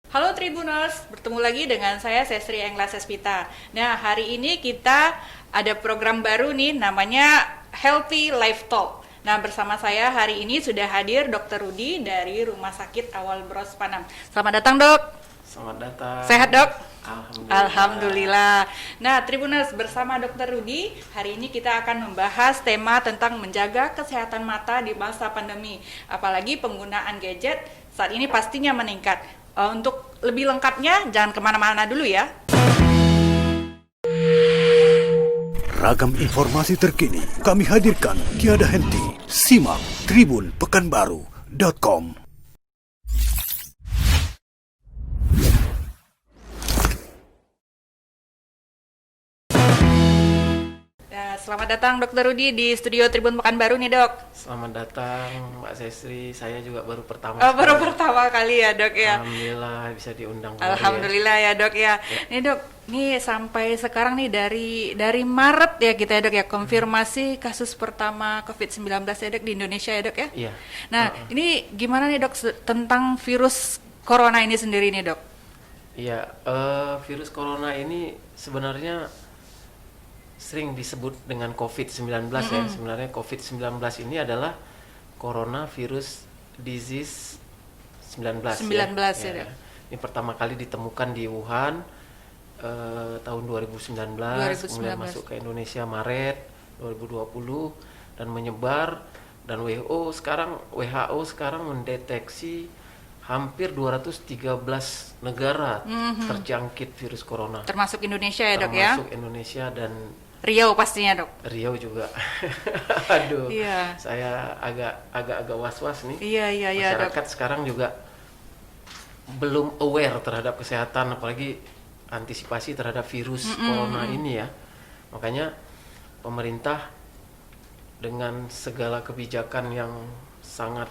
Halo Tribuners, bertemu lagi dengan saya Sestri Engla Sespita. Nah, hari ini kita ada program baru nih namanya Healthy Life Talk. Nah, bersama saya hari ini sudah hadir Dr. Rudi dari Rumah Sakit Awal Bros Panam. Selamat datang, Dok. Selamat datang. Sehat, Dok? Alhamdulillah. Alhamdulillah. Nah, Tribuners, bersama Dr. Rudi, hari ini kita akan membahas tema tentang menjaga kesehatan mata di masa pandemi. Apalagi penggunaan gadget saat ini pastinya meningkat. Untuk lebih lengkapnya, jangan kemana-mana dulu ya. Ragam informasi terkini kami hadirkan tiada henti. Simak tribunpekanbaru.com. Nah, selamat datang Dr. Rudi di studio Tribun Pekanbaru nih, Dok. Selamat datang Mbak Sestri. Saya juga baru pertama. Baru pertama kali ya, Dok ya. Alhamdulillah bisa diundang. Alhamdulillah ya, Dok ya. Nih, Dok, nih sampai sekarang nih dari Maret ya kita ya, Dok ya, konfirmasi kasus pertama COVID-19 ya, Dok, di Indonesia ya, Dok ya. Iya. Nah, ini gimana nih, Dok, tentang virus corona ini sendiri nih, Dok? Iya, virus corona ini sebenarnya sering disebut dengan COVID-19 ya. Sebenarnya COVID-19 ini adalah coronavirus disease 19 ya, Dok. Ini pertama kali ditemukan di Wuhan tahun 2019, kemudian masuk ke Indonesia Maret 2020 dan menyebar, dan WHO sekarang mendeteksi hampir 213 negara terjangkit virus corona. Termasuk Indonesia ya, Dok ya. Termasuk Indonesia dan Riau pastinya, Dok. Riau juga. Aduh, Iya. saya agak was-was nih. Iya, Dok. Masyarakat sekarang juga belum aware terhadap kesehatan, apalagi antisipasi terhadap virus corona ini ya. Makanya pemerintah dengan segala kebijakan yang sangat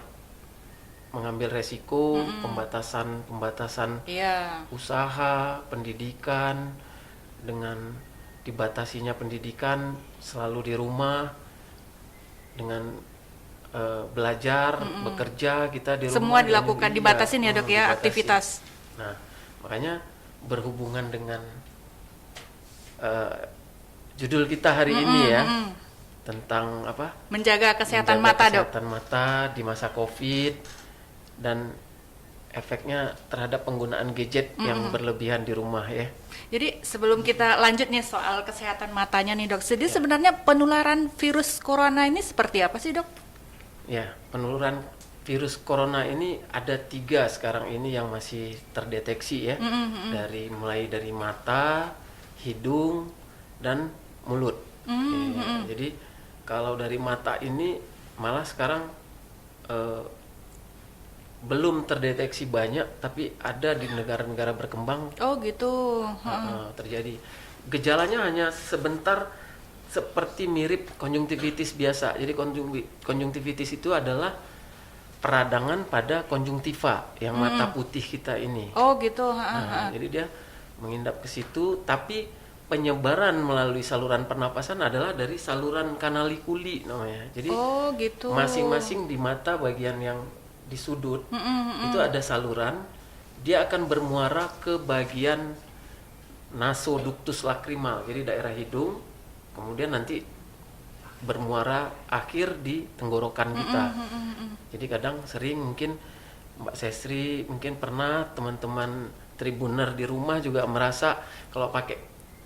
mengambil resiko, pembatasan Iya. usaha, pendidikan, dengan dibatasinya pendidikan selalu di rumah, dengan belajar, bekerja kita di rumah. Semua dilakukan, dibatasin ya, Dok ya, dibatasi. aktivitas. Nah, makanya berhubungan dengan judul kita hari ini ya, tentang apa? Menjaga kesehatan Menjaga mata, Dok. kesehatan mata di masa COVID dan efeknya terhadap penggunaan gadget yang berlebihan di rumah ya. Jadi sebelum kita lanjut nih soal kesehatan matanya nih, Dok. Jadi sebenarnya penularan virus corona ini seperti apa sih, Dok? Ya, penularan virus corona ini ada 3 sekarang ini yang masih terdeteksi ya, mulai dari mata, hidung, dan mulut. Ya, jadi kalau dari mata ini malah sekarang belum terdeteksi banyak, tapi ada di negara-negara berkembang. Oh gitu. Terjadi. Gejalanya hanya sebentar, seperti mirip konjungtivitis biasa. Jadi konjungtivitis itu adalah peradangan pada konjungtiva yang mata putih kita ini. Oh gitu. Jadi dia menghindap ke situ, tapi penyebaran melalui saluran pernapasan adalah dari saluran kanalikuli namanya. Jadi Oh gitu. masing-masing di mata bagian yang di sudut itu ada saluran, dia akan bermuara ke bagian nasoductus lacrimal, jadi daerah hidung, kemudian nanti bermuara akhir di tenggorokan kita. Jadi kadang sering mungkin Mbak Sestri mungkin pernah, teman-teman Tribuner di rumah juga merasa kalau pakai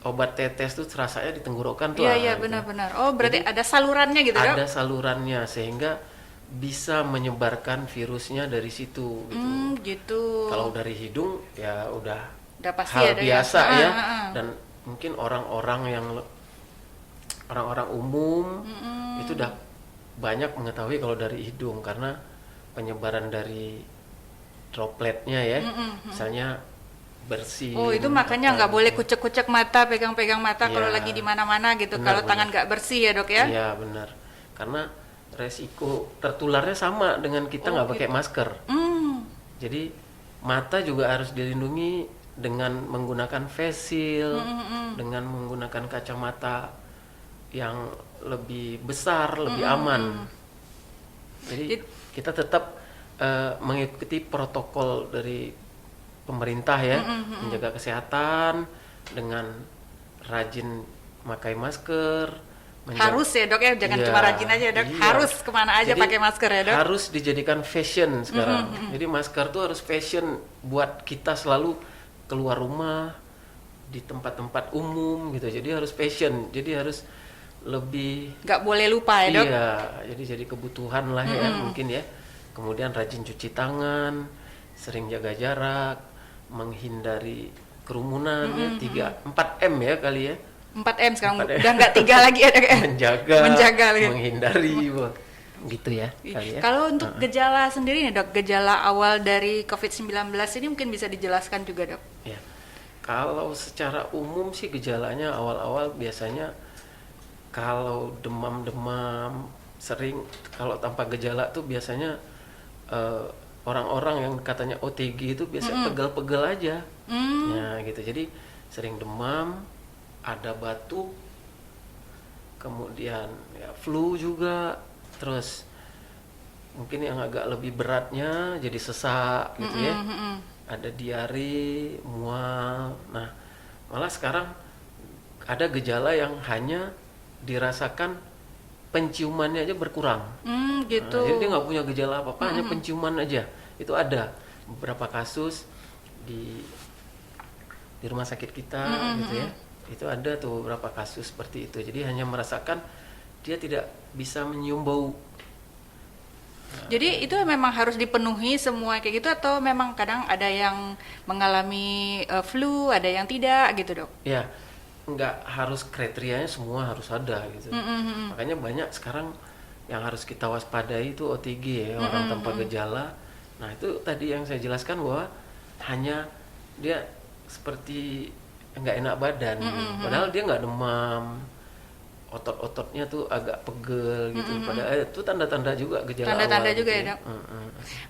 obat tetes tuh rasanya di tenggorokan tuh. Iya, benar-benar. Oh, berarti Jadi, ada salurannya gitu, Dok? ada salurannya sehingga bisa menyebarkan virusnya dari situ gitu. Gitu. Kalau dari hidung ya udah pasti hal ada biasa ya. ya. Dan mungkin orang-orang umum itu udah banyak mengetahui kalau dari hidung, karena penyebaran dari dropletnya ya. Misalnya bersih. Oh, itu makanya nggak boleh kucek-kucek mata, pegang-pegang mata kalau lagi di mana-mana gitu. Kalau tangan nggak bersih ya, Dok ya? Iya, benar. Karena resiko tertularnya sama dengan kita nggak pakai masker. Jadi mata juga harus dilindungi dengan menggunakan face shield, dengan menggunakan kacamata yang lebih besar, lebih aman. Jadi kita tetap mengikuti protokol dari pemerintah ya, menjaga kesehatan dengan rajin memakai masker. Harus ya dok ya, jangan Iya, cuma rajin aja dok, iya. harus kemana aja Jadi, pakai masker ya dok. Harus dijadikan fashion sekarang. Jadi masker tuh harus fashion buat kita selalu keluar rumah, di tempat-tempat umum gitu. Jadi harus fashion, jadi harus lebih, Nggak boleh lupa ya dok. iya, jadi kebutuhan lah ya mungkin ya. Kemudian rajin cuci tangan, sering jaga jarak, menghindari kerumunan ya, 4M ya kali ya. 4M sekarang 4M. udah nggak 3 lagi ya dok ya. Menjaga, lagi. menghindari, gitu ya kali ya. Kalau untuk gejala sendiri nih dok, gejala awal dari COVID-19 ini mungkin bisa dijelaskan juga dok. Ya, kalau secara umum sih gejalanya awal-awal biasanya kalau demam-demam sering, kalau tanpa gejala tuh biasanya orang-orang yang katanya OTG itu biasa pegel-pegel aja, ya gitu. Jadi sering demam, ada batuk, kemudian ya flu juga, terus mungkin yang agak lebih beratnya jadi sesak gitu ya, ada diare, mual. Nah, malah sekarang ada gejala yang hanya dirasakan penciumannya aja berkurang. Gitu. Nah, jadi dia nggak punya gejala apa-apa, hanya penciuman aja. Itu ada beberapa kasus di rumah sakit kita gitu ya. Itu ada tuh beberapa kasus seperti itu. Jadi hanya merasakan, dia tidak bisa menyium bau. Jadi itu memang harus dipenuhi semua kayak gitu, atau memang kadang ada yang mengalami flu, ada yang tidak gitu dok? Ya, nggak harus kriterianya semua harus ada gitu. Makanya banyak sekarang yang harus kita waspadai itu OTG ya, orang tanpa gejala. Nah itu tadi yang saya jelaskan bahwa hanya dia seperti nggak enak badan, padahal dia nggak demam, otot-ototnya tuh agak pegel gitu. Padahal itu tanda-tanda juga gejala Tanda-tanda awal juga gitu ya dok.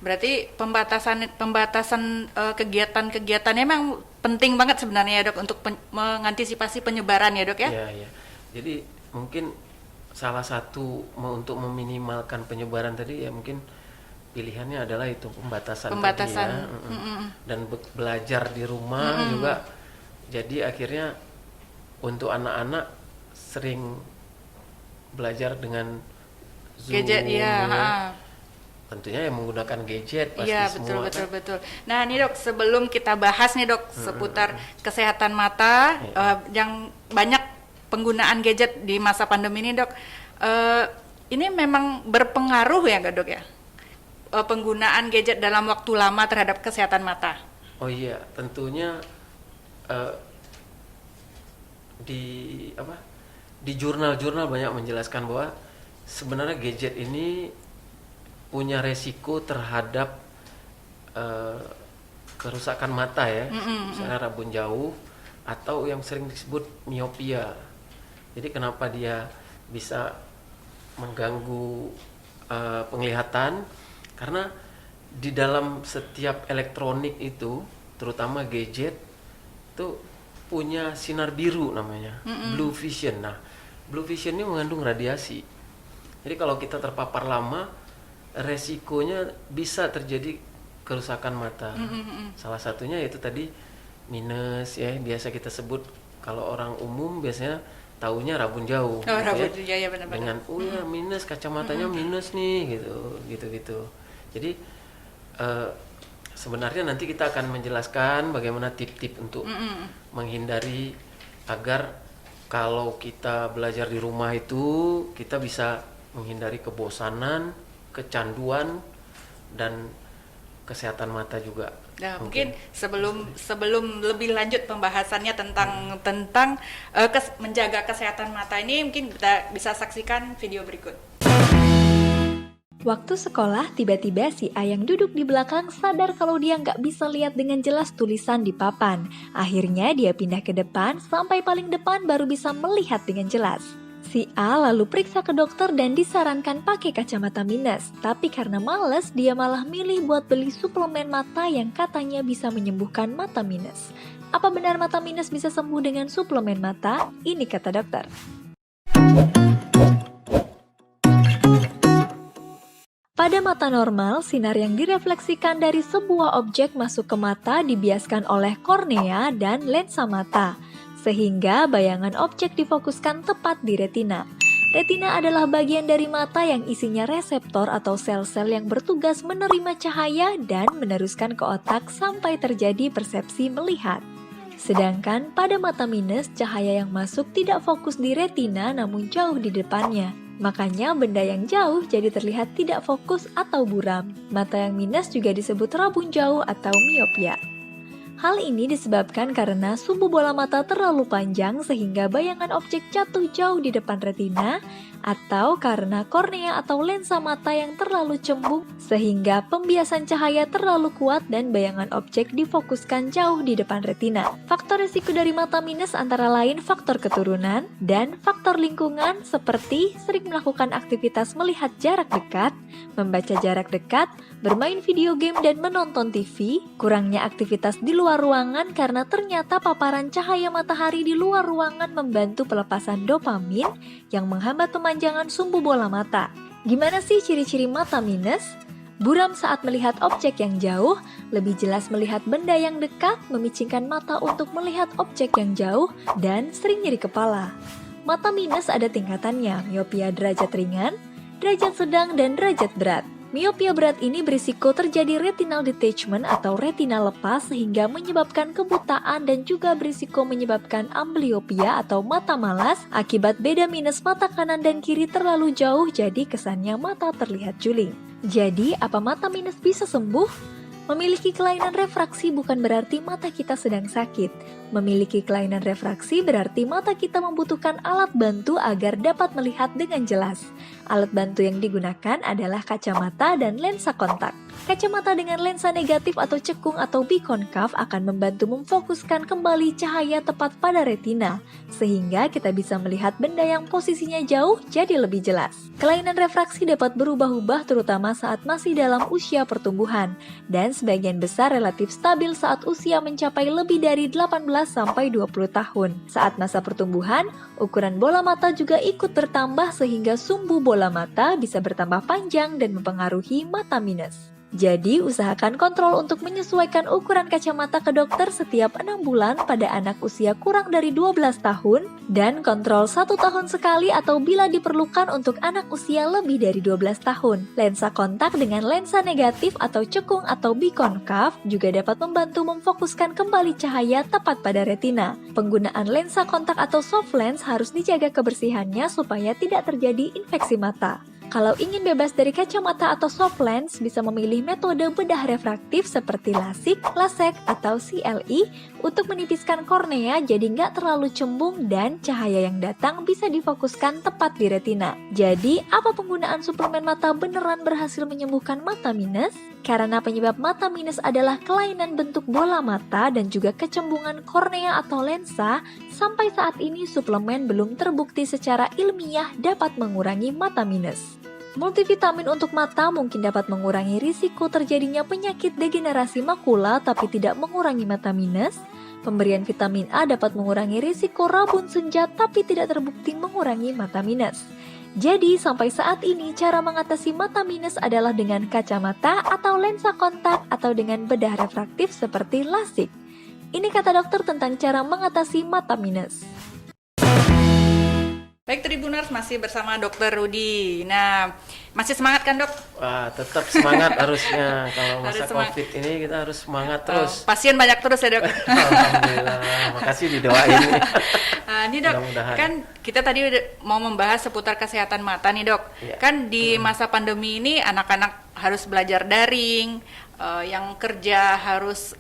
Berarti pembatasan kegiatan-kegiatannya memang penting banget sebenarnya ya dok, untuk mengantisipasi penyebaran ya dok ya. Iya, iya. Jadi mungkin salah satu untuk meminimalkan penyebaran tadi ya, mungkin pilihannya adalah itu pembatasan tadi ya. Dan belajar di rumah juga. Jadi akhirnya untuk anak-anak sering belajar dengan Zoom, Gadget ya. tentunya yang menggunakan gadget pasti Iya semua betul. Nah nih dok, sebelum kita bahas nih dok seputar kesehatan mata, yang banyak penggunaan gadget di masa pandemi ini dok, ini memang berpengaruh ya nggak dok ya, penggunaan gadget dalam waktu lama terhadap kesehatan mata? Oh iya, tentunya di jurnal-jurnal banyak menjelaskan bahwa sebenarnya gadget ini punya resiko terhadap kerusakan mata ya, misalnya rabun jauh atau yang sering disebut miopia. Jadi kenapa dia bisa mengganggu penglihatan? Karena di dalam setiap elektronik itu, terutama gadget, itu punya sinar biru namanya, blue vision. Nah, blue vision ini mengandung radiasi. Jadi kalau kita terpapar lama, resikonya bisa terjadi kerusakan mata. Salah satunya yaitu tadi minus ya, biasa kita sebut kalau orang umum biasanya taunya rabun jauh. Oh, gitu rabun ya. ya, benar-benar. Dengan ya minus, kacamatanya minus nih gitu. Jadi sebenarnya nanti kita akan menjelaskan bagaimana tip-tip untuk menghindari agar kalau kita belajar di rumah itu kita bisa menghindari kebosanan, kecanduan, dan kesehatan mata juga. Nah, mungkin sebelum lebih lanjut pembahasannya tentang menjaga kesehatan mata ini, mungkin kita bisa saksikan video berikut. Waktu sekolah, tiba-tiba si Ayang duduk di belakang sadar kalau dia nggak bisa lihat dengan jelas tulisan di papan. Akhirnya dia pindah ke depan, sampai paling depan baru bisa melihat dengan jelas. Si A lalu periksa ke dokter dan disarankan pakai kacamata minus. Tapi karena males, dia malah milih buat beli suplemen mata yang katanya bisa menyembuhkan mata minus. Apa benar mata minus bisa sembuh dengan suplemen mata? Ini kata dokter. Pada mata normal, sinar yang direfleksikan dari sebuah objek masuk ke mata dibiaskan oleh kornea dan lensa mata, sehingga bayangan objek difokuskan tepat di retina. Retina adalah bagian dari mata yang isinya reseptor atau sel-sel yang bertugas menerima cahaya dan meneruskan ke otak sampai terjadi persepsi melihat. Sedangkan pada mata minus, cahaya yang masuk tidak fokus di retina namun jauh di depannya. Makanya benda yang jauh jadi terlihat tidak fokus atau buram. Mata yang minus juga disebut rabun jauh atau miopia. Hal ini disebabkan karena sumbu bola mata terlalu panjang sehingga bayangan objek jatuh jauh di depan retina, atau karena kornea atau lensa mata yang terlalu cembung sehingga pembiasan cahaya terlalu kuat dan bayangan objek difokuskan jauh di depan retina. Faktor risiko dari mata minus antara lain faktor keturunan dan faktor lingkungan seperti sering melakukan aktivitas melihat jarak dekat, membaca jarak dekat, bermain video game dan menonton TV, kurangnya aktivitas di luar ruangan karena ternyata paparan cahaya matahari di luar ruangan membantu pelepasan dopamin yang menghambat pemanjangan sumbu bola mata. Gimana sih ciri-ciri mata minus? Buram saat melihat objek yang jauh, lebih jelas melihat benda yang dekat, memicingkan mata untuk melihat objek yang jauh, dan sering nyeri kepala. Mata minus ada tingkatannya, miopia derajat ringan, derajat sedang, dan derajat berat. Miopia berat ini berisiko terjadi retinal detachment atau retina lepas sehingga menyebabkan kebutaan dan juga berisiko menyebabkan amblyopia atau mata malas akibat beda minus mata kanan dan kiri terlalu jauh jadi kesannya mata terlihat juling. Jadi apa mata minus bisa sembuh? Memiliki kelainan refraksi bukan berarti mata kita sedang sakit. Memiliki kelainan refraksi berarti mata kita membutuhkan alat bantu agar dapat melihat dengan jelas. Alat bantu yang digunakan adalah kacamata dan lensa kontak. Kacamata dengan lensa negatif atau cekung atau bikonkaf akan membantu memfokuskan kembali cahaya tepat pada retina, sehingga kita bisa melihat benda yang posisinya jauh jadi lebih jelas. Kelainan refraksi dapat berubah-ubah terutama saat masih dalam usia pertumbuhan, dan sebagian besar relatif stabil saat usia mencapai lebih dari 18-20 tahun. Saat masa pertumbuhan, ukuran bola mata juga ikut bertambah sehingga sumbu bola mata bisa bertambah panjang dan mempengaruhi mata minus. Jadi, usahakan kontrol untuk menyesuaikan ukuran kacamata ke dokter setiap 6 bulan pada anak usia kurang dari 12 tahun dan kontrol 1 tahun sekali atau bila diperlukan untuk anak usia lebih dari 12 tahun. Lensa kontak dengan lensa negatif atau cekung atau bikonkaf juga dapat membantu memfokuskan kembali cahaya tepat pada retina. Penggunaan lensa kontak atau soft lens harus dijaga kebersihannya supaya tidak terjadi infeksi mata. Kalau ingin bebas dari kacamata atau soft lens, bisa memilih metode bedah refraktif seperti LASIK, atau CLE untuk menipiskan kornea jadi nggak terlalu cembung dan cahaya yang datang bisa difokuskan tepat di retina. Jadi, apa penggunaan suplemen mata beneran berhasil menyembuhkan mata minus? Karena penyebab mata minus adalah kelainan bentuk bola mata dan juga kecembungan kornea atau lensa, sampai saat ini suplemen belum terbukti secara ilmiah dapat mengurangi mata minus. Multivitamin untuk mata mungkin dapat mengurangi risiko terjadinya penyakit degenerasi makula tapi tidak mengurangi mata minus. Pemberian vitamin A dapat mengurangi risiko rabun senja tapi tidak terbukti mengurangi mata minus. Jadi sampai saat ini cara mengatasi mata minus adalah dengan kacamata atau lensa kontak atau dengan bedah refraktif seperti LASIK. Ini kata dokter tentang cara mengatasi mata minus. Baik Tribuners, masih bersama Dr. Rudy. Nah, masih semangat kan dok? Wah, tetap semangat harusnya. Kalau masa Harus semangat. COVID ini kita harus semangat terus. Pasien banyak terus ya dok? Alhamdulillah, makasih didoain nih. Ini dok, Mudah-mudahan. kan kita tadi udah mau membahas seputar kesehatan mata nih dok. Iya. Kan di masa pandemi ini anak-anak harus belajar daring, yang kerja harus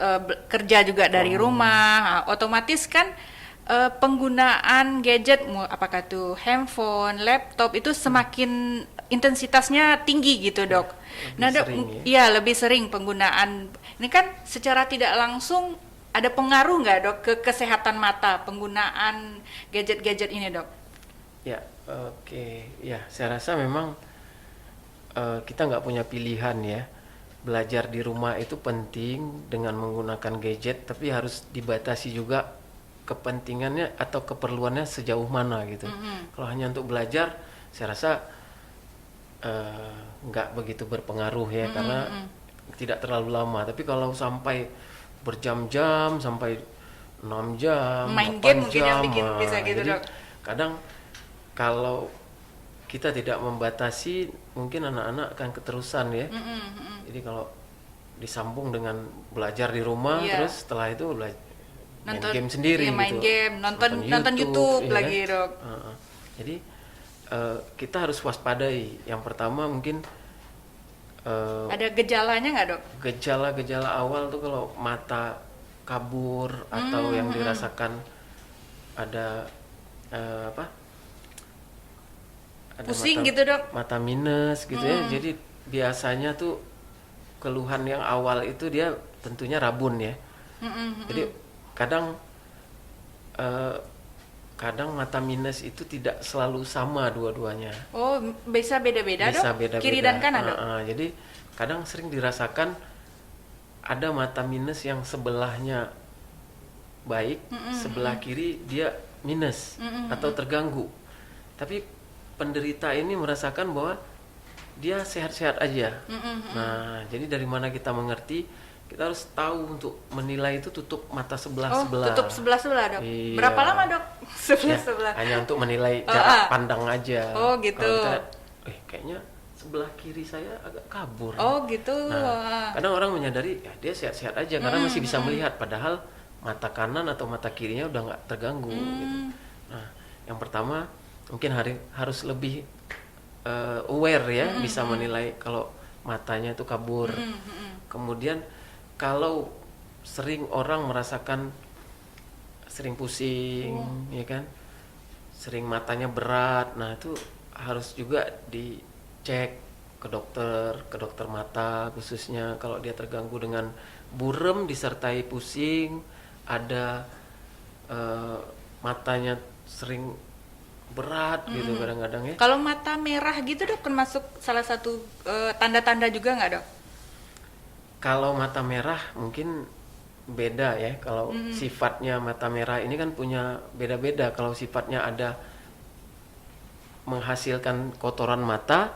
kerja juga dari rumah. Nah, otomatis kan penggunaan gadget, apakah itu handphone, laptop, itu semakin intensitasnya tinggi gitu dok. Nah dok, iya lebih sering penggunaan. Ini kan secara tidak langsung ada pengaruh nggak dok ke kesehatan mata penggunaan gadget-gadget ini dok? Ya, oke. Ya, saya rasa memang kita nggak punya pilihan ya. Belajar di rumah itu penting dengan menggunakan gadget, tapi harus dibatasi juga kepentingannya atau keperluannya sejauh mana gitu. Kalau hanya untuk belajar, saya rasa nggak begitu berpengaruh ya, karena tidak terlalu lama. Tapi kalau sampai berjam-jam, sampai 6 jam, Main 8 game mungkin yang jam, bikin bisa gitu, jadi Dok. kadang kalau kita tidak membatasi, mungkin anak-anak akan keterusan ya. Jadi kalau disambung dengan belajar di rumah, Iya. terus setelah itu main game iya, sendiri main gitu. game, nonton YouTube ya lagi, kan? Dok. Jadi kita harus waspadai. Yang pertama mungkin Ada gejalanya nggak, Dok? gejala-gejala awal tuh kalau mata kabur atau yang dirasakan ada apa? Ada Pusing mata, gitu, Dok? mata minus gitu ya. Jadi biasanya tuh keluhan yang awal itu dia tentunya rabun ya. Jadi kadang kadang mata minus itu tidak selalu sama dua-duanya. Oh, bisa beda-beda, Dok? Bisa beda-beda. Kiri dan kanan, Dok? Jadi kadang sering dirasakan ada mata minus yang sebelahnya baik, sebelah kiri dia minus atau terganggu. Tapi penderita ini merasakan bahwa dia sehat-sehat aja. Nah, jadi dari mana kita mengerti? Kita harus tahu untuk menilai itu tutup mata sebelah-sebelah. Tutup sebelah-sebelah, Dok. Iya. Berapa lama, Dok? Ya, Sebelah-sebelah. hanya untuk menilai jarak pandang aja. Oh, gitu. Kalau kita, kayaknya sebelah kiri saya agak kabur. Oh, gitu. Nah, kadang orang menyadari ya dia sehat-sehat aja karena masih bisa melihat, padahal mata kanan atau mata kirinya udah nggak terganggu. Gitu. Nah, yang pertama mungkin harus lebih aware ya, bisa menilai kalau matanya itu kabur. Kemudian kalau sering orang merasakan sering pusing, ya kan, sering matanya berat, nah itu harus juga dicek ke dokter mata khususnya. Kalau dia terganggu dengan burem disertai pusing, ada matanya sering berat gitu kadang-kadang ya. Kalau mata merah gitu, Dok, termasuk salah satu tanda-tanda juga nggak, Dok? Kalau mata merah mungkin beda ya. Kalau sifatnya mata merah ini kan punya beda-beda. Kalau sifatnya ada menghasilkan kotoran mata,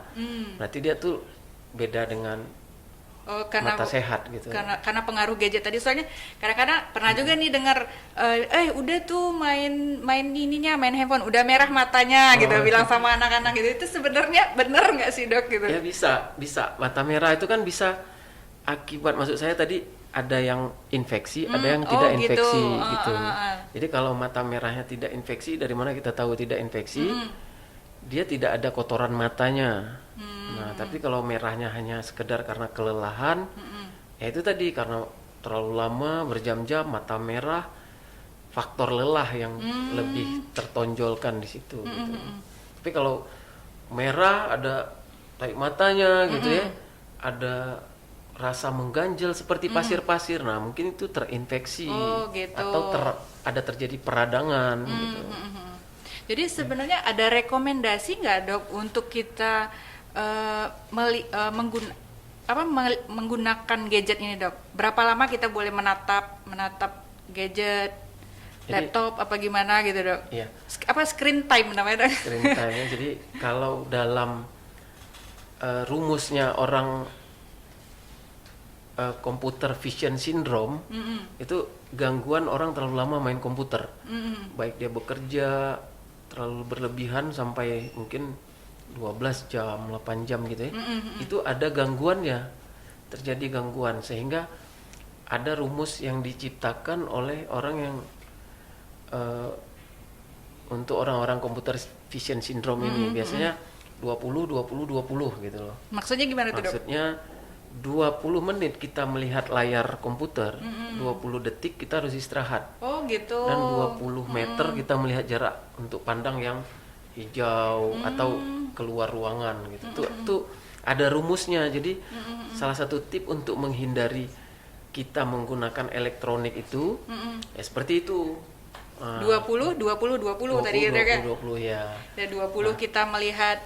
berarti dia tuh beda dengan Karena mata sehat gitu. karena pengaruh gadget tadi. Soalnya kadang-kadang pernah juga nih dengar udah tuh main main handphone udah merah matanya gitu, bilang sama anak-anak gitu. Itu sebenarnya bener nggak sih, Dok, gitu? Ya bisa mata merah itu kan bisa akibat, maksud saya tadi ada yang infeksi, ada yang tidak gitu. infeksi gitu. Jadi kalau mata merahnya tidak infeksi, dari mana kita tahu tidak infeksi? Dia tidak ada kotoran matanya. Nah, tapi kalau merahnya hanya sekedar karena kelelahan, ya itu tadi karena terlalu lama berjam-jam mata merah, faktor lelah yang lebih tertonjolkan di situ. Gitu. Tapi kalau merah ada tarik matanya gitu ya, ada rasa mengganjal seperti pasir-pasir, nah mungkin itu terinfeksi gitu. atau ada terjadi peradangan gitu. Jadi sebenarnya ada rekomendasi nggak, Dok, untuk kita menggunakan gadget ini, Dok? Berapa lama kita boleh menatap gadget, laptop apa gimana gitu, Dok? Iya. Screen time namanya, Dok? Screen time. Jadi kalau dalam rumusnya orang computer vision syndrome, itu gangguan orang terlalu lama main komputer. Baik dia bekerja terlalu berlebihan sampai mungkin 12 jam, 8 jam gitu ya. Itu ada gangguannya, terjadi gangguan, sehingga ada rumus yang diciptakan oleh orang yang untuk orang-orang computer vision syndrome ini biasanya 20 gitu loh. Maksudnya gimana tuh, Dok? Maksudnya 20 menit kita melihat layar komputer, 20 detik kita harus istirahat. Oh, gitu. Dan 20 meter kita melihat jarak untuk pandang yang hijau atau keluar ruangan gitu. Tuh ada rumusnya. Jadi salah satu tip untuk menghindari kita menggunakan elektronik itu ya seperti itu. 20 tadi gitu kan? 20 ya. Dan 20 kita melihat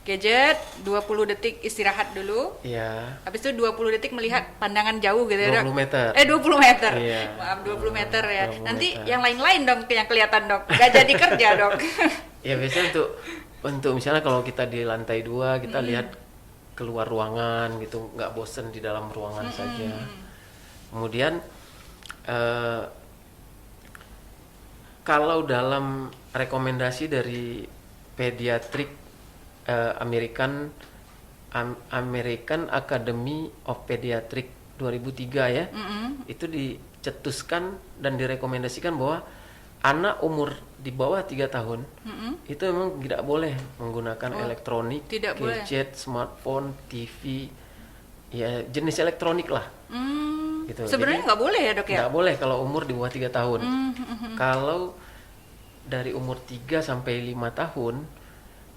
gadget, 20 detik istirahat dulu. Iya. Habis itu 20 detik melihat pandangan jauh gitu ya, Dok? 20 meter. 20 meter. Iya. Maaf, 20 meter ya. 20 Nanti meter. yang lain-lain dong yang kelihatan, Dok. Gak jadi kerja, Dok. Ya biasanya untuk misalnya kalau kita di lantai 2 kita lihat keluar ruangan gitu, nggak bosen di dalam ruangan saja. Kemudian kalau dalam rekomendasi dari pediatrik American Academy of Pediatrics 2003 ya, itu dicetuskan dan direkomendasikan bahwa anak umur di bawah 3 tahun itu memang tidak boleh menggunakan elektronik, gadget, smartphone, TV, ya jenis elektronik lah. Gitu. Sebenarnya nggak boleh ya dok ya? Nggak boleh kalau umur di bawah 3 tahun. Kalau dari umur 3 sampai 5 tahun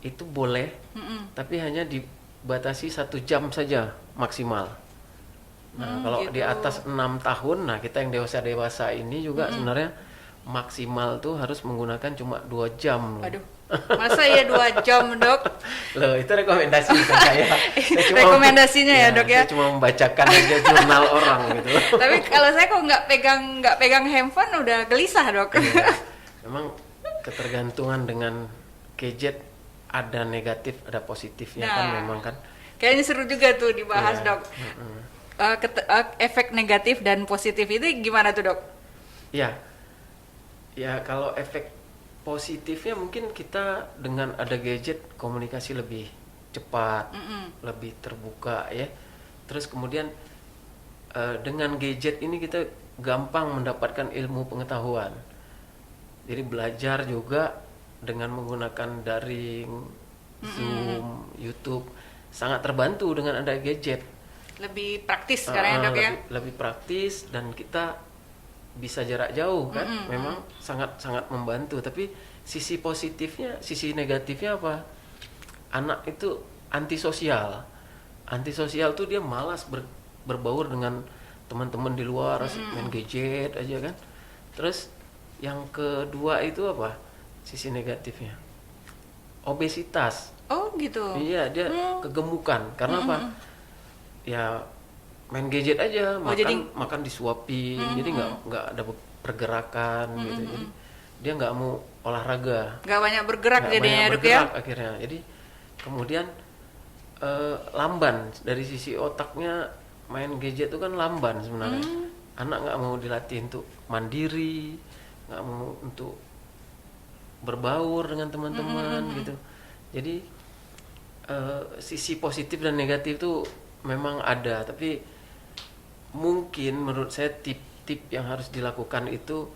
itu boleh, tapi hanya dibatasi 1 jam saja maksimal. Nah, kalau gitu. di atas 6 tahun, nah kita yang dewasa ini juga sebenarnya maksimal tuh harus menggunakan cuma 2 jam. Aduh, masa ya 2 jam dok? Loh, itu rekomendasi bukan saya. Saya cuma, Rekomendasinya ya dok ya? Saya cuma membacakan aja jurnal orang gitu. Tapi kalau saya kok nggak pegang handphone udah gelisah dok. Iya. Memang ketergantungan dengan gadget ada negatif, ada positifnya kan memang kan. Kayaknya seru juga tuh dibahas Iya. dok. Efek negatif dan positif itu gimana tuh dok? Ya, kalau efek positifnya mungkin kita dengan ada gadget komunikasi lebih cepat, lebih terbuka ya. Terus kemudian dengan gadget ini kita gampang mendapatkan ilmu pengetahuan. Jadi belajar juga dengan menggunakan daring, Zoom, YouTube, sangat terbantu dengan ada gadget. Lebih praktis sekarang ya dok ya? Lebih praktis dan kita bisa jarak jauh kan, memang sangat membantu. Tapi sisi positifnya, sisi negatifnya apa? Anak itu antisosial tuh dia malas berbaur dengan teman-teman di luar, main gadget aja kan. Terus yang kedua itu apa? Sisi negatifnya, obesitas. Oh gitu. Iya, dia kegemukan karena apa? Ya main gadget aja, makan disuapin, jadi nggak ada pergerakan gitu. Jadi dia nggak mau olahraga, Nggak banyak bergerak nggak jadinya banyak dok ya? bergerak akhirnya. Jadi kemudian lamban dari sisi otaknya, main gadget itu kan lamban sebenarnya. Anak nggak mau dilatih untuk mandiri, nggak mau untuk berbaur dengan teman-teman gitu. Jadi sisi positif dan negatif itu memang ada, tapi mungkin menurut saya tip-tip yang harus dilakukan itu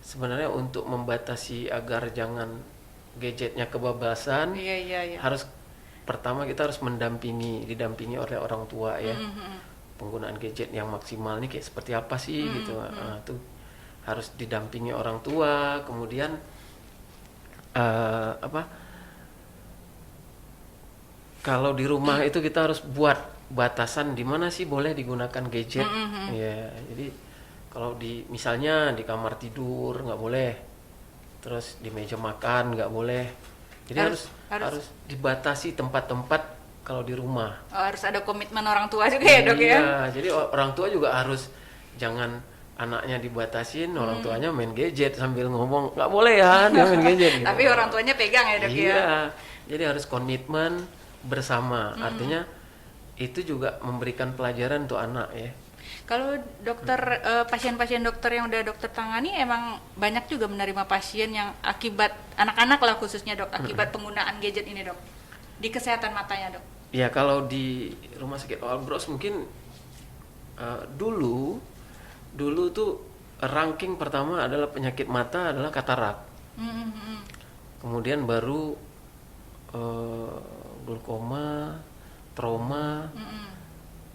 sebenarnya untuk membatasi agar jangan gadgetnya kebablasan. Iya. Harus pertama kita harus didampingi oleh orang tua ya. Penggunaan gadget yang maksimal ini kayak seperti apa sih gitu. Tuh harus didampingi orang tua. Kemudian kalau di rumah itu kita harus buat batasan di mana sih boleh digunakan gadget. Ya, jadi kalau misalnya di kamar tidur nggak boleh, terus di meja makan nggak boleh. Jadi harus dibatasi tempat-tempat kalau di rumah. Harus ada komitmen orang tua juga ya dok ya? Iya, jadi orang tua juga harus jangan anaknya dibatasin, orang tuanya main gadget sambil ngomong nggak boleh ya dia main gadget. Gitu. Tapi orang tuanya pegang ya dok ya? Iya, jadi harus komitmen bersama. Artinya itu juga memberikan pelajaran untuk anak ya. Kalau dokter pasien-pasien dokter yang udah dokter tangani emang banyak juga menerima pasien yang akibat anak-anak lah khususnya dok, akibat penggunaan gadget ini dok di kesehatan matanya dok. Ya kalau di rumah sakit Albros mungkin dulu tuh ranking pertama adalah penyakit mata adalah katarak. Kemudian baru glaukoma, trauma,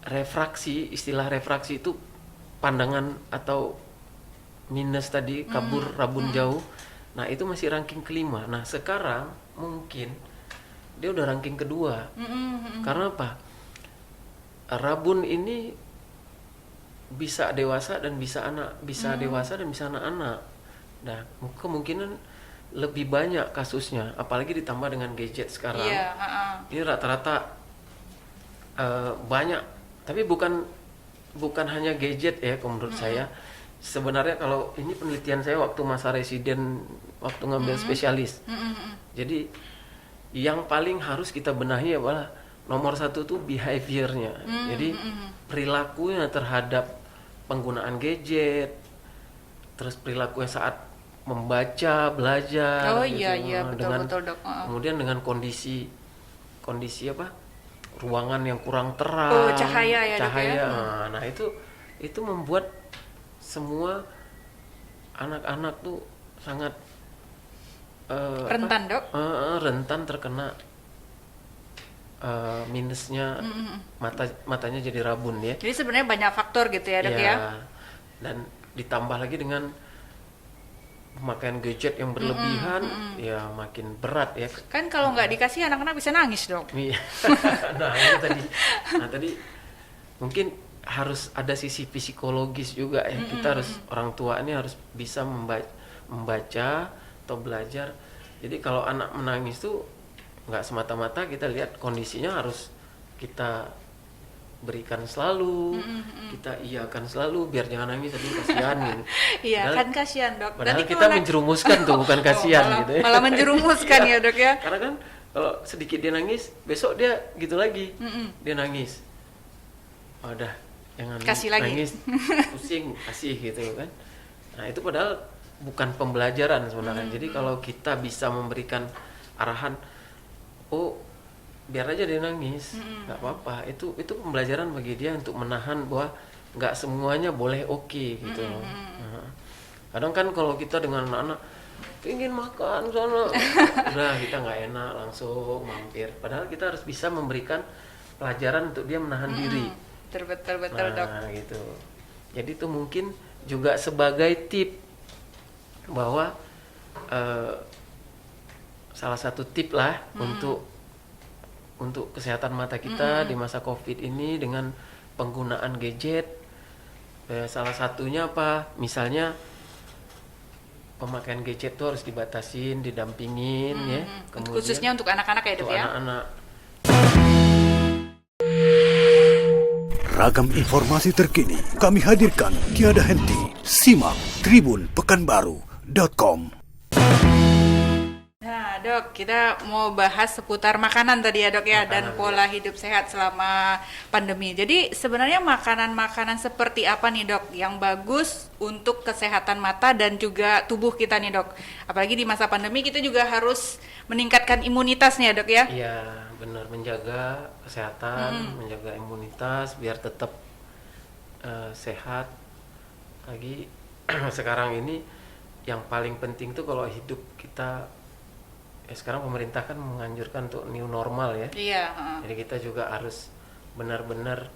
refraksi. Istilah refraksi itu pandangan atau minus tadi, kabur rabun jauh. Nah itu masih ranking kelima. Nah sekarang mungkin dia udah ranking kedua. Karena apa? Rabun ini bisa dewasa dan bisa anak, bisa dewasa dan bisa anak-anak. Nah kemungkinan lebih banyak kasusnya, apalagi ditambah dengan gadget sekarang. Iya, Ini rata-rata banyak, tapi bukan hanya gadget ya menurut saya. Sebenarnya kalau ini penelitian saya waktu masa residen, waktu ngambil spesialis. Jadi yang paling harus kita benahi adalah nomor satu tuh behaviornya. Jadi perilakunya terhadap penggunaan gadget, terus perilakunya saat membaca, belajar. Oh gitu. iya betul Dengan, betul dok. kemudian dengan kondisi apa? Ruangan yang kurang terang. Oh, cahaya ya, Dok, ya? Nah itu membuat semua anak-anak tuh sangat Rentan dok. rentan terkena minusnya, matanya jadi rabun ya. Jadi sebenarnya banyak faktor gitu ya dok ya. Dan ditambah lagi dengan pemakaian gadget yang berlebihan, ya makin berat ya. Kan kalau nggak dikasih anak-anak bisa nangis dong. Iya. Nah itu tadi. Nah tadi mungkin harus ada sisi psikologis juga ya. Kita harus, orang tua ini harus bisa membaca atau belajar. Jadi kalau anak menangis tuh nggak semata-mata kita lihat kondisinya, harus kita berikan selalu, kita iakan selalu biar jangan nangis, tadi kasihan gitu. Iya Padahal- kan kasihan dok. Padahal Nanti kita kalau menjerumuskan tuh, bukan kasihan malah, gitu ya. malah menjerumuskan ya dok ya. Karena kan kalau sedikit dia nangis, besok dia gitu lagi, dia nangis. Oh, udah jangan Kasih lagi. nangis, pusing, kasih gitu kan. Nah itu padahal bukan pembelajaran sebenarnya. Jadi kalau kita bisa memberikan arahan, oh biar aja dia nangis, nggak apa-apa. Itu pembelajaran bagi dia untuk menahan bahwa nggak semuanya boleh oke gitu. Nah, kadang kan kalau kita dengan anak-anak ingin makan sana, udah kita nggak enak langsung mampir. Padahal kita harus bisa memberikan pelajaran untuk dia menahan diri. Betul dok. Nah gitu. Jadi itu mungkin juga sebagai tip bahwa salah satu tip lah untuk kesehatan mata kita di masa COVID ini dengan penggunaan gadget. Salah satunya apa? Misalnya pemakaian gadget itu harus dibatasin, didampingin ya. Kemudian Khususnya untuk anak-anak ya dok untuk ya. anak-anak. Ragam informasi terkini kami hadirkan tiada henti. Simak tribunpekanbaru.com. Nah dok, kita mau bahas seputar makanan tadi ya dok ya, dan pola hidup sehat selama pandemi. Jadi sebenarnya makanan-makanan seperti apa nih dok yang bagus untuk kesehatan mata dan juga tubuh kita nih dok? Apalagi di masa pandemi kita juga harus meningkatkan imunitasnya dok ya. Iya, benar, menjaga kesehatan, menjaga imunitas biar tetap sehat. Lagi sekarang ini yang paling penting tuh kalau hidup kita, sekarang pemerintah kan menganjurkan untuk new normal ya. Iya. Jadi kita juga harus benar-benar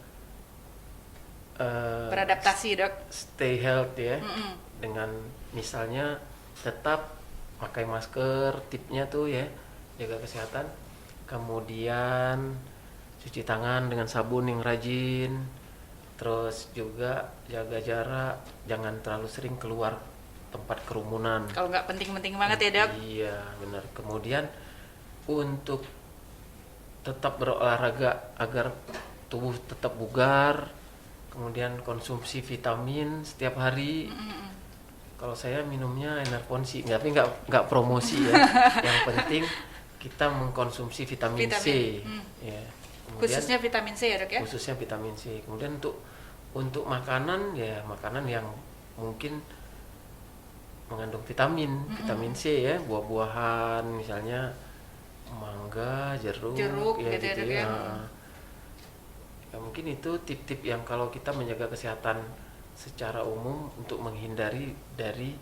Beradaptasi dok. stay healthy ya. Dengan misalnya tetap pakai masker, tipnya tuh ya, jaga kesehatan. Kemudian cuci tangan dengan sabun yang rajin. Terus juga jaga jarak, jangan terlalu sering keluar tempat kerumunan. Kalau nggak penting-penting banget ya dok. Iya, benar. Kemudian untuk tetap berolahraga agar tubuh tetap bugar. Kemudian konsumsi vitamin setiap hari. Kalau saya minumnya Enerponsi, tapi nggak promosi ya. Yang penting kita mengkonsumsi vitamin C. Ya. Kemudian, Khususnya vitamin C ya dok ya. khususnya vitamin C. Kemudian untuk makanan ya, makanan yang mungkin mengandung vitamin C ya, buah-buahan misalnya mangga, jeruk gitu ya, dok ya. Ya mungkin itu tip-tip yang kalau kita menjaga kesehatan secara umum untuk menghindari dari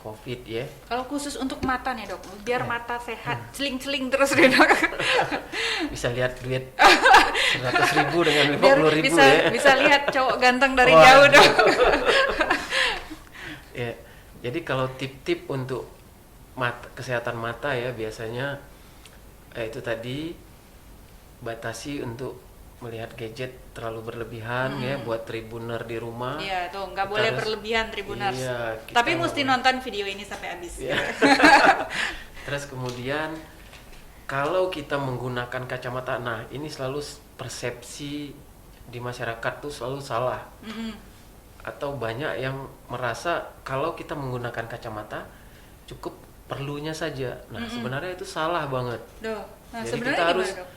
COVID ya. Kalau khusus untuk mata nih dok, biar mata sehat, celing-celing terus nih dok. Bisa lihat duit 100.000 dengan Biar 50.000 bisa, ya. bisa lihat cowok ganteng dari Wah. jauh dok. Ya, jadi kalau tip-tip untuk kesehatan mata ya, biasanya itu tadi batasi untuk melihat gadget terlalu berlebihan ya, buat tribuner di rumah. Iya tuh, nggak Kita boleh harus- berlebihan Tribuners. Iya, kita Tapi nggak mesti boleh. nonton video ini sampai habis. Ya. Terus kemudian kalau kita menggunakan kacamata, nah ini selalu persepsi di masyarakat tuh selalu salah. Atau banyak yang merasa kalau kita menggunakan kacamata cukup perlunya saja. Nah sebenarnya itu salah banget. Duh. Nah Jadi sebenarnya kita gimana harus dok?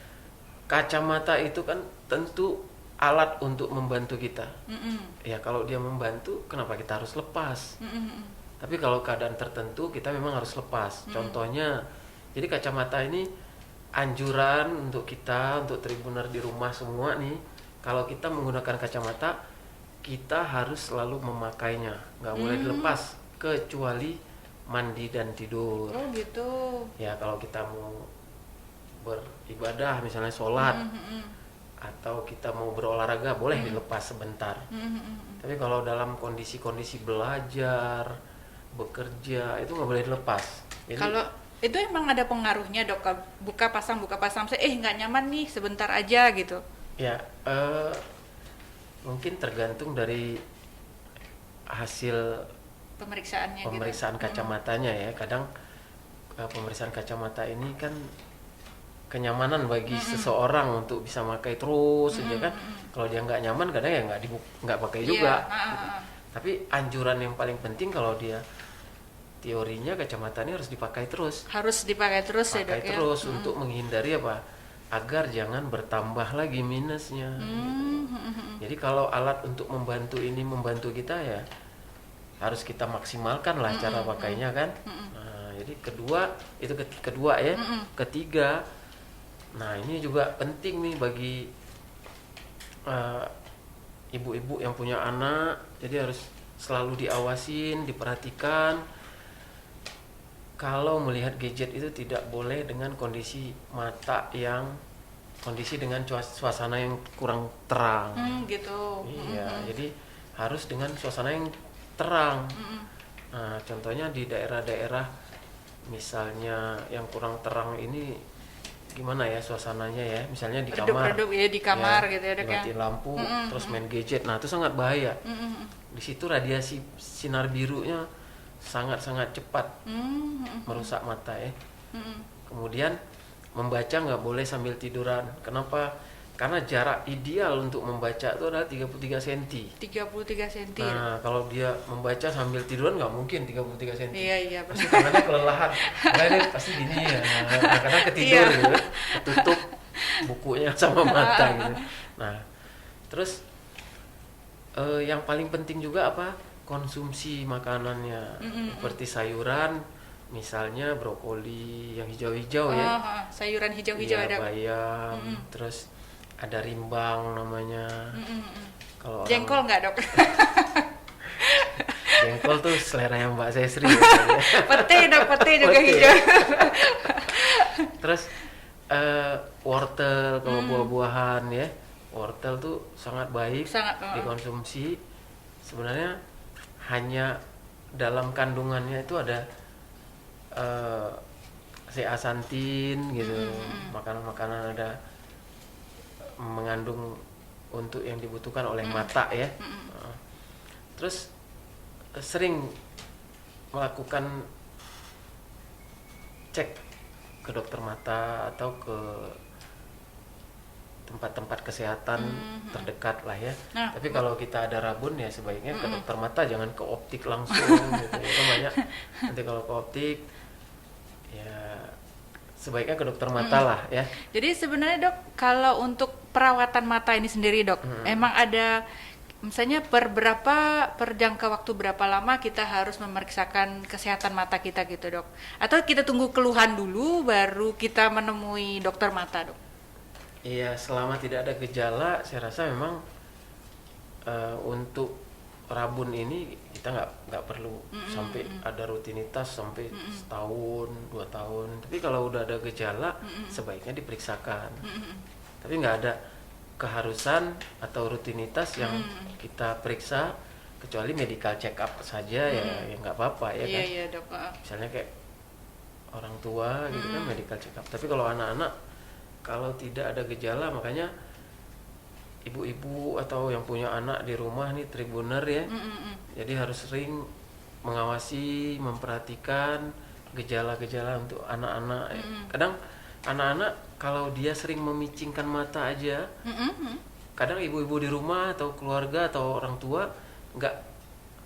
kacamata itu kan tentu alat untuk membantu kita. Ya kalau dia membantu, kenapa kita harus lepas? Tapi kalau keadaan tertentu kita memang harus lepas. Contohnya, jadi kacamata ini anjuran untuk kita, untuk tribuner di rumah semua nih, kalau kita menggunakan kacamata, kita harus selalu memakainya, nggak boleh dilepas kecuali mandi dan tidur. Oh gitu. Ya kalau kita mau beribadah, misalnya sholat, atau kita mau berolahraga, boleh dilepas sebentar. Tapi kalau dalam kondisi-kondisi belajar, bekerja, itu nggak boleh dilepas. Jadi, Kalau itu emang ada pengaruhnya dok, buka pasang nggak nyaman nih sebentar aja gitu. ya mungkin tergantung dari hasil Pemeriksaannya pemeriksaan gitu. kacamatanya ya. Kadang pemeriksaan kacamata ini kan kenyamanan bagi seseorang untuk bisa pakai terus aja kan. Kalau dia nggak nyaman, kadang ya nggak pakai juga. Tapi anjuran yang paling penting kalau dia teorinya kacamata ini harus dipakai terus. Harus dipakai terus ya dok Pakai ya. terus untuk menghindari apa? Agar jangan bertambah lagi minusnya. Jadi kalau alat untuk membantu ini membantu kita ya harus kita maksimalkan lah cara pakainya kan. Nah, jadi itu kedua ya. Ketiga, nah ini juga penting nih bagi ibu-ibu yang punya anak. Jadi harus selalu diawasin, diperhatikan. Kalau melihat gadget itu tidak boleh dengan kondisi mata dengan suasana yang kurang terang. Gitu. Iya, jadi harus dengan suasana yang terang. Nah, contohnya di daerah-daerah misalnya yang kurang terang ini gimana ya suasananya ya? Misalnya di kamar. Redup-redup ya di kamar gitu ya dok ya. Dimatiin lampu, terus main gadget. Nah, itu sangat bahaya. Di situ radiasi sinar birunya sangat-sangat cepat merusak mata ya. Kemudian membaca nggak boleh sambil tiduran. Kenapa? Karena jarak ideal untuk membaca itu adalah 33 cm. 33 cm. Nah, kalau dia membaca sambil tiduran nggak mungkin 33 cm. Iya Pasti tangannya kelelahan. Nah, dia pasti gini ya. Nah, karena ketidur gitu, ketutup bukunya sama mata gitu. Nah, terus yang paling penting juga apa? Konsumsi makanannya. Seperti sayuran, misalnya brokoli yang hijau-hijau ya. Sayuran hijau-hijau Ya, ada. bayam, terus ada rimbang namanya. Kalau Jengkol nggak dok? jengkol tuh selera yang Mbak Sesri. Ya. Pete dok, pete juga Pete. hijau. Terus wortel, kalau buah-buahan ya, wortel tuh sangat baik dikonsumsi. Sebenarnya hanya dalam kandungannya itu ada zeaxanthin gitu. Makanan-makanan ada mengandung untuk yang dibutuhkan oleh mata ya. Terus sering melakukan cek ke dokter mata atau ke tempat-tempat kesehatan terdekat lah ya. Nah, tapi kalau kita ada rabun ya sebaiknya ke dokter mata, jangan ke optik langsung gitu. Itu banyak. Nanti kalau ke optik ya sebaiknya ke dokter mata lah ya. Jadi sebenarnya dok, kalau untuk perawatan mata ini sendiri dok, emang ada misalnya per jangka waktu berapa lama kita harus memeriksakan kesehatan mata kita gitu dok? Atau kita tunggu keluhan dulu baru kita menemui dokter mata dok? Iya, selama tidak ada gejala, saya rasa memang untuk rabun ini kita nggak perlu sampai ada rutinitas sampai setahun, 2 tahun. Tapi kalau udah ada gejala, sebaiknya diperiksakan. Tapi nggak ada keharusan atau rutinitas yang kita periksa, kecuali medical check up saja ya nggak apa-apa ya kan. Iya dok. Misalnya kayak orang tua gitu kan medical check up. Tapi kalau anak-anak, kalau tidak ada gejala, makanya ibu-ibu atau yang punya anak di rumah nih tribuner ya, jadi harus sering mengawasi, memperhatikan gejala-gejala untuk anak-anak. Kadang anak-anak kalau dia sering memicingkan mata aja, kadang ibu-ibu di rumah atau keluarga atau orang tua nggak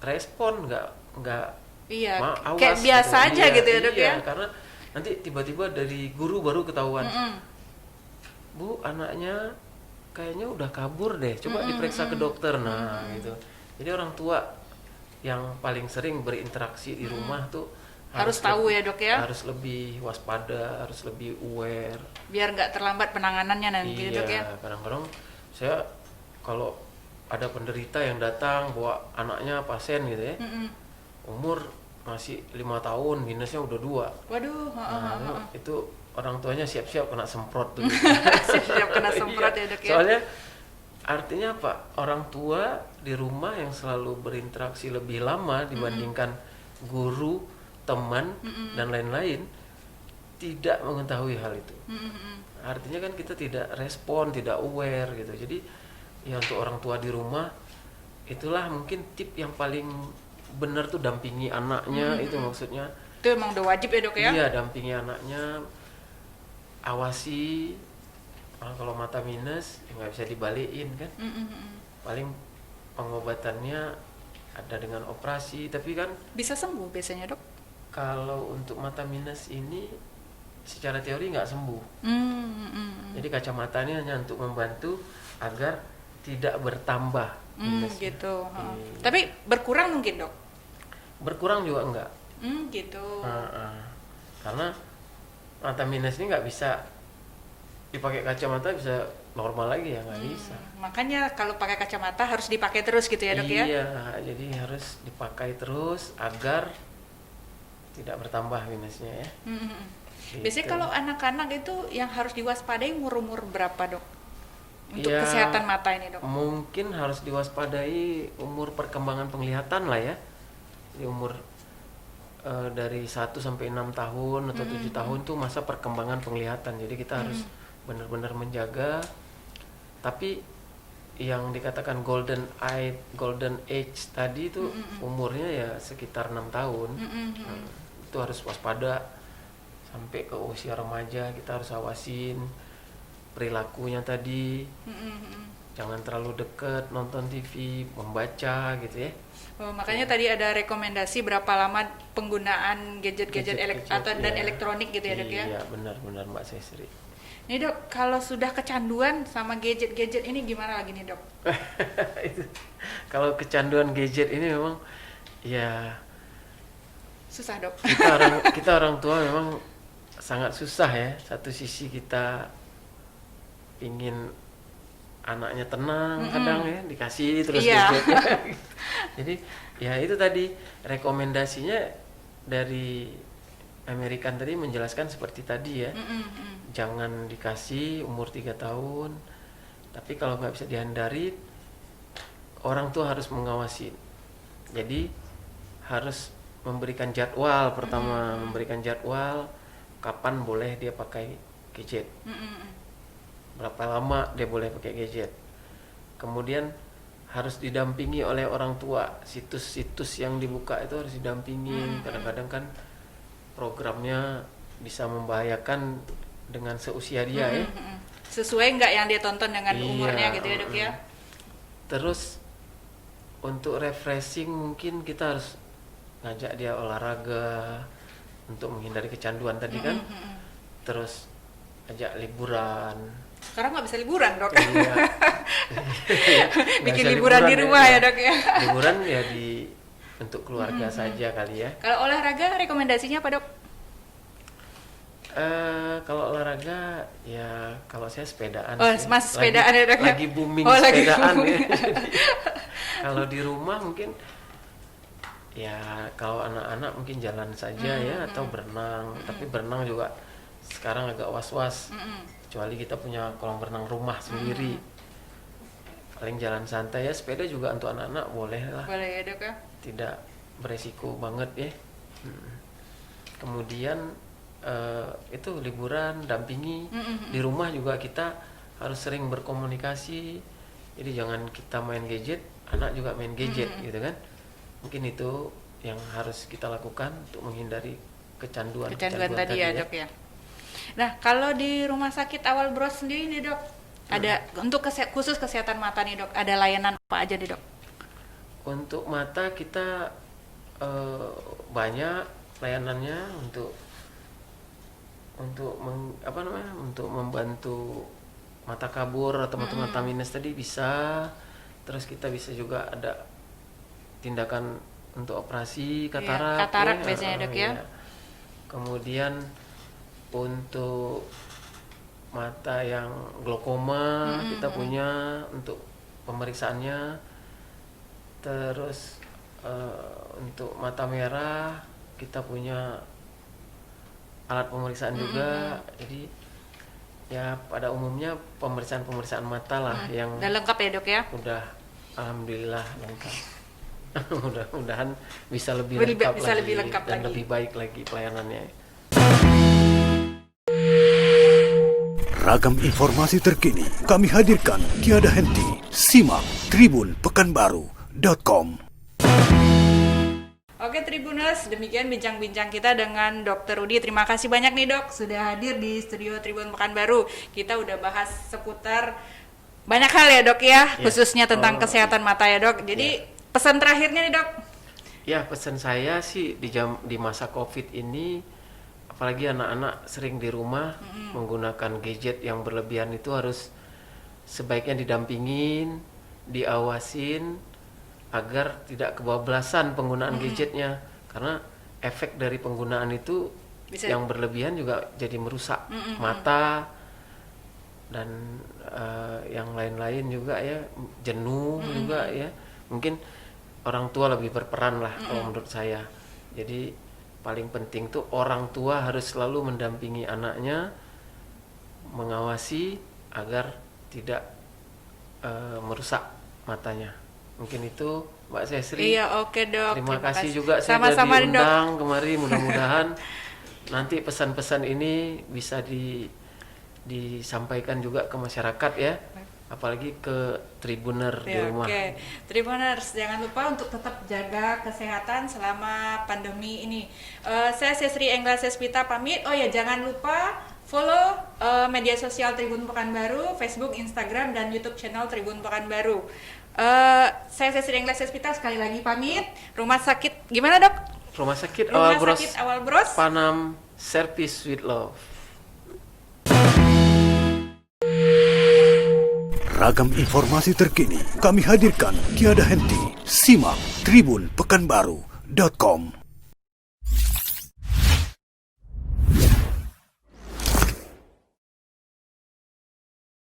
respon, nggak Iya, awas kayak biasa gitu. aja gitu ya dok ya. Karena nanti tiba-tiba dari guru baru ketahuan. Bu, anaknya kayaknya udah kabur deh, coba diperiksa ke dokter. Nah gitu. Jadi orang tua yang paling sering berinteraksi di rumah tuh Harus tahu ya, Dok ya. harus lebih waspada, harus lebih aware. Biar nggak terlambat penanganannya nanti, Iya, Dok ya. kadang-kadang saya kalau ada penderita yang datang bawa anaknya pasien gitu ya, umur masih 5 tahun, minusnya udah 2. Waduh, Nah, itu orang tuanya siap-siap kena semprot tuh. siap kena semprot ya, Dok ya. Soalnya artinya apa? Orang tua di rumah yang selalu berinteraksi lebih lama dibandingkan guru, teman, dan lain-lain tidak mengetahui hal itu. Artinya kan kita tidak respon, tidak aware gitu. Jadi ya untuk orang tua di rumah itulah mungkin tip yang paling benar tuh, dampingi anaknya. Itu maksudnya. Itu emang udah wajib ya, Dok ya. Iya, dampingi anaknya, awasi. Kalau mata minus ya nggak bisa dibalikin kan. Paling pengobatannya ada dengan operasi, tapi kan Bisa sembuh biasanya, Dok. kalau untuk mata minus ini secara teori nggak sembuh. Jadi kacamatanya hanya untuk membantu agar tidak bertambah minusnya. Gitu. Iya. Tapi berkurang mungkin, Dok. Berkurang juga enggak. Gitu. Karena mata minus ini nggak bisa dipakai kacamata bisa normal lagi ya, nggak bisa. Makanya kalau pakai kacamata harus dipakai terus gitu ya, Dok ya. Iya, jadi harus dipakai terus agar tidak bertambah minusnya ya. Biasanya Gitu. kalau anak-anak itu yang harus diwaspadai umur-umur berapa, Dok? Untuk Ya, kesehatan mata ini, Dok. Mungkin harus diwaspadai umur perkembangan penglihatan lah ya. Di umur dari 1 sampai 6 tahun atau 7 tahun tuh masa perkembangan penglihatan. Jadi kita harus benar-benar menjaga. Tapi yang dikatakan golden age tadi itu umurnya ya sekitar 6 tahun. Itu harus waspada. Sampai ke usia remaja kita harus awasin perilakunya tadi. Jangan terlalu dekat nonton TV, membaca gitu ya. Makanya tadi ada rekomendasi berapa lama penggunaan gadget-gadget dan iya. elektronik gitu ya, Dok ya. Iya, benar-benar Mbak Sesri. Nih, Dok, kalau sudah kecanduan sama gadget-gadget ini gimana lagi nih, Dok? Kalau kecanduan gadget ini memang ya Susah, Dok. kita orang tua memang sangat susah ya. Satu sisi kita ingin anaknya tenang, kadang ya dikasih terus Iya. gadgetnya. Jadi ya itu tadi rekomendasinya dari American tadi menjelaskan seperti tadi ya. Jangan dikasih umur 3 tahun. Tapi kalau nggak bisa dihindari, orang tua harus mengawasi. Jadi harus memberikan jadwal pertama, memberikan jadwal kapan boleh dia pakai gadget. Berapa lama dia boleh pakai gadget. Kemudian harus didampingi oleh orang tua. Situs-situs yang dibuka itu harus didampingin. Kadang-kadang kan programnya bisa membahayakan dengan seusia dia ya. Sesuai nggak yang dia tonton dengan umurnya gitu ya, Dok ya. Terus untuk refreshing mungkin kita harus ngajak dia olahraga untuk menghindari kecanduan tadi kan. Terus ajak liburan. Sekarang nggak bisa liburan, Dok. Iya. Nggak Bikin bisa liburan di rumah ya, Dok ya. Liburan ya untuk keluarga saja kali ya. Kalau olahraga rekomendasinya apa, Dok? Kalau olahraga ya kalau saya sepedaan Oh, sih. masih sepedaan ya, Dok ya? Lagi booming Lagi sepedaan booming. ya. Jadi, kalau di rumah mungkin ya kalau anak-anak mungkin jalan saja ya atau berenang. Tapi berenang juga sekarang agak was-was. Kecuali kita punya kolam renang rumah sendiri. Paling jalan santai ya, sepeda juga untuk anak-anak boleh lah. Boleh ya, Dok ya. Tidak beresiko banget ya. Kemudian itu liburan dampingi. Di rumah juga kita harus sering berkomunikasi. Jadi jangan kita main gadget, anak juga main gadget gitu kan. Mungkin itu yang harus kita lakukan untuk menghindari kecanduan Tadi ya, Dok ya. Nah, kalau di rumah sakit Awal Bros sendiri nih, Dok, ada untuk khusus kesehatan mata nih, Dok, ada layanan apa aja nih, Dok? Untuk mata kita banyak layanannya untuk membantu mata kabur atau mata minus tadi bisa. Terus kita bisa juga ada tindakan untuk operasi katarak. Katarak biasanya dok ya. Kemudian untuk mata yang glaukoma kita punya untuk pemeriksaannya. Terus untuk mata merah kita punya alat pemeriksaan juga. Jadi ya pada umumnya pemeriksaan mata lah yang udah lengkap ya dok ya. udah alhamdulillah lengkap. Mudah-mudahan bisa lebih lebih lengkap dan lagi. lebih baik lagi pelayanannya. Ragam informasi terkini kami hadirkan tiada henti. Simak tribunpekanbaru.com. Oke Tribuners, demikian bincang-bincang kita dengan Dr. Rudi. Terima kasih banyak nih dok sudah hadir di studio Tribun Pekanbaru. Kita udah bahas seputar banyak hal ya dok ya, khususnya tentang kesehatan mata ya dok. Jadi pesan terakhirnya nih dok. Ya, pesan saya sih di masa Covid ini, apalagi anak-anak sering di rumah menggunakan gadget yang berlebihan, itu harus sebaiknya didampingin, diawasin agar tidak kebablasan penggunaan gadgetnya, karena efek dari penggunaan itu yang berlebihan juga jadi merusak mata dan yang lain-lain juga ya, jenuh juga ya. Mungkin orang tua lebih berperan lah kalau menurut saya. Jadi paling penting tuh orang tua harus selalu mendampingi anaknya, mengawasi agar tidak merusak matanya. Mungkin itu Mbak Sesri. Iya, oke dok. Terima kasih juga saya Sama-sama diundang kemari. Mudah-mudahan nanti pesan-pesan ini bisa disampaikan juga ke masyarakat ya, apalagi ke Tribuner di rumah. Oke, Tribuners jangan lupa untuk tetap jaga kesehatan selama pandemi ini. Saya Sesri Engla Sespita pamit. Oh ya, jangan lupa follow media sosial Tribun Pekanbaru, Facebook, Instagram, dan YouTube channel Tribun Pekanbaru. Saya Sesri Engla Sespita sekali lagi pamit. Rumah sakit gimana dok? Rumah sakit Rumah Awal sakit Awal Bros. Panam Service with Love. Ragam informasi terkini kami hadirkan tiada henti. Simak tribunpekanbaru.com.